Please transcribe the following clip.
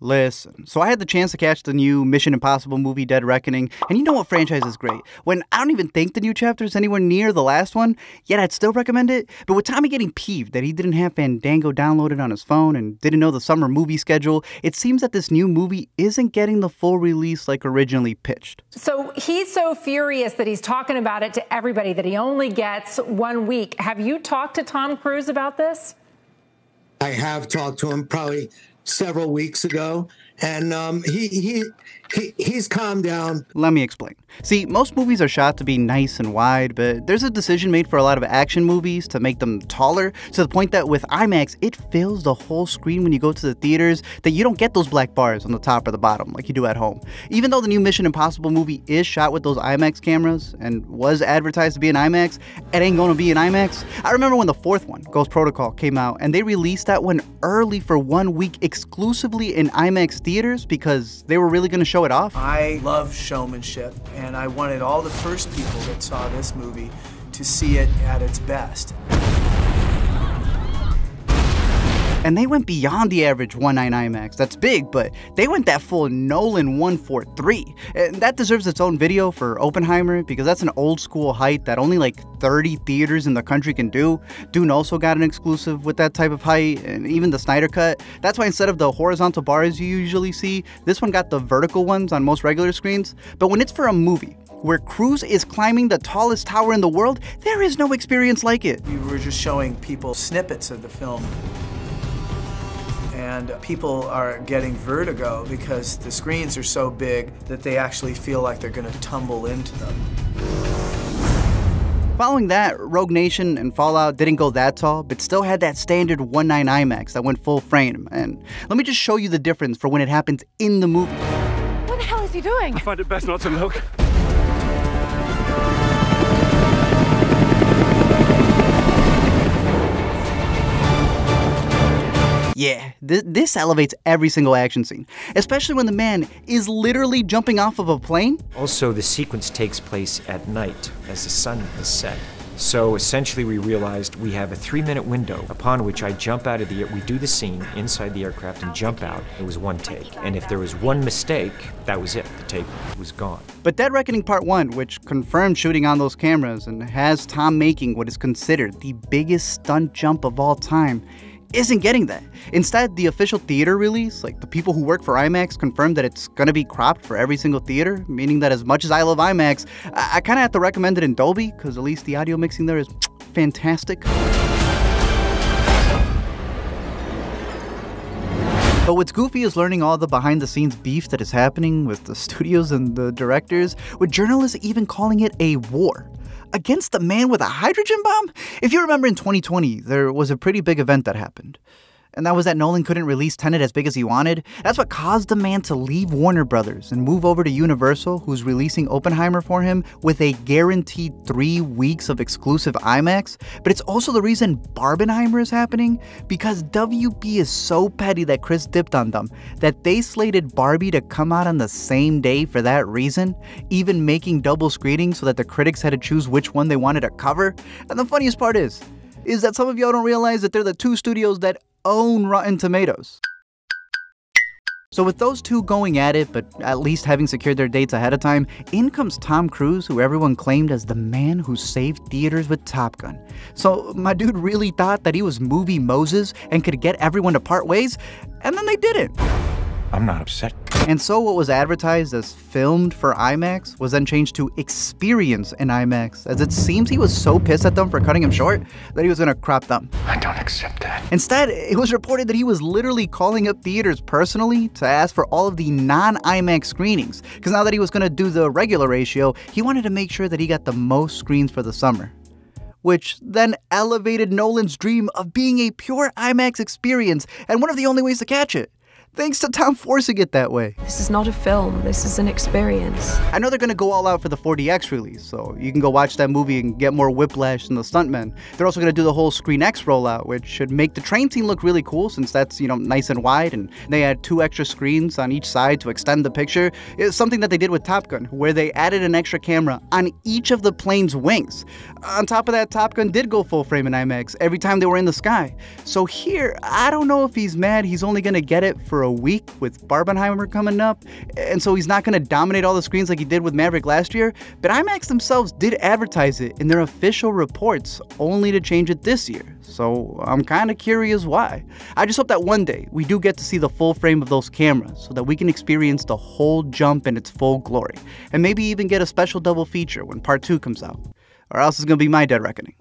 Listen, so I had the chance to catch the new Mission Impossible movie, Dead Reckoning, and you know what franchise is great? When I don't even think the new chapter is anywhere near the last one, yet I'd still recommend it. But with Tommy getting peeved that he didn't have Fandango downloaded on his phone and didn't know the summer movie schedule, it seems that this new movie isn't getting the full release like originally pitched. So he's so furious that he's talking about it to everybody that he only gets 1 week. Have you talked to Tom Cruise about this? I have talked to him probably several weeks ago, and he's calmed down. Let me explain. See, most movies are shot to be nice and wide, but there's a decision made for a lot of action movies to make them taller, to the point that with IMAX, it fills the whole screen when you go to the theaters that you don't get those black bars on the top or the bottom like you do at home. Even though the new Mission Impossible movie is shot with those IMAX cameras and was advertised to be an IMAX, it ain't gonna be an IMAX. I remember when the fourth one, Ghost Protocol, came out, and they released that one early for 1 week exclusively in IMAX theaters because they were really gonna show it off. I love showmanship, and I wanted all the first people that saw this movie to see it at its best. And they went beyond the average 1.9 IMAX. That's big, but they went that full Nolan 1.43. And that deserves its own video for Oppenheimer because that's an old school height that only like 30 theaters in the country can do. Dune also got an exclusive with that type of height, and even the Snyder Cut. That's why instead of the horizontal bars you usually see, this one got the vertical ones on most regular screens. But when it's for a movie where Cruise is climbing the tallest tower in the world, there is no experience like it. We were just showing people snippets of the film. And people are getting vertigo because the screens are so big that they actually feel like they're going to tumble into them. Following that, Rogue Nation and Fallout didn't go that tall, but still had that standard 1.9 IMAX that went full frame. And let me just show you the difference for when it happens in the movie. What the hell is he doing? I find it best not to look. Yeah, this elevates every single action scene, especially when the man is literally jumping off of a plane. Also, the sequence takes place at night as the sun has set. So essentially we realized we have a 3-minute window upon which I jump out of we do the scene inside the aircraft and jump out. It was one take. And if there was one mistake, that was it. The take was gone. But Dead Reckoning Part 1, which confirmed shooting on those cameras and has Tom making what is considered the biggest stunt jump of all time, isn't getting that. Instead, the official theater release, like the people who work for IMAX, confirmed that it's gonna be cropped for every single theater, meaning that as much as I love IMAX, I kinda have to recommend it in Dolby, because at least the audio mixing there is fantastic. But what's goofy is learning all the behind-the-scenes beef that is happening with the studios and the directors, with journalists even calling it a war against the man with a hydrogen bomb? If you remember in 2020, there was a pretty big event that happened. And that was that Nolan couldn't release Tenet as big as he wanted. That's what caused the man to leave Warner Brothers and move over to Universal, who's releasing Oppenheimer for him with a guaranteed 3 weeks of exclusive IMAX. But it's also the reason Barbenheimer is happening, because WB is so petty that Chris dipped on them that they slated Barbie to come out on the same day for that reason, even making double screenings so that the critics had to choose which one they wanted to cover. And the funniest part is that some of y'all don't realize that they're the two studios that own Rotten Tomatoes. So with those two going at it, but at least having secured their dates ahead of time, in comes Tom Cruise, who everyone claimed as the man who saved theaters with Top Gun. So my dude really thought that he was movie Moses and could get everyone to part ways, and then they didn't. I'm not upset. And so what was advertised as filmed for IMAX was then changed to experience in IMAX, as it seems he was so pissed at them for cutting him short that he was gonna crop them. I don't accept that. Instead, it was reported that he was literally calling up theaters personally to ask for all of the non-IMAX screenings, because now that he was gonna do the regular ratio, he wanted to make sure that he got the most screens for the summer. Which then elevated Nolan's dream of being a pure IMAX experience, and one of the only ways to catch it. Thanks to Tom forcing it that way. This is not a film, this is an experience. I know they're gonna go all out for the 4DX release, so you can go watch that movie and get more whiplash than the stuntmen. They're also gonna do the whole Screen X rollout, which should make the train scene look really cool since that's, nice and wide, and they had 2 extra screens on each side to extend the picture. It's something that they did with Top Gun, where they added an extra camera on each of the plane's wings. On top of that, Top Gun did go full frame in IMAX every time they were in the sky. So here, I don't know if he's mad he's only gonna get it for a week with Barbenheimer coming up, and so he's not going to dominate all the screens like he did with Maverick last year, but IMAX themselves did advertise it in their official reports, only to change it this year. So I'm kind of curious why. I just hope that one day we do get to see the full frame of those cameras so that we can experience the whole jump in its full glory, and maybe even get a special double feature when part 2 comes out. Or else it's going to be my dead reckoning.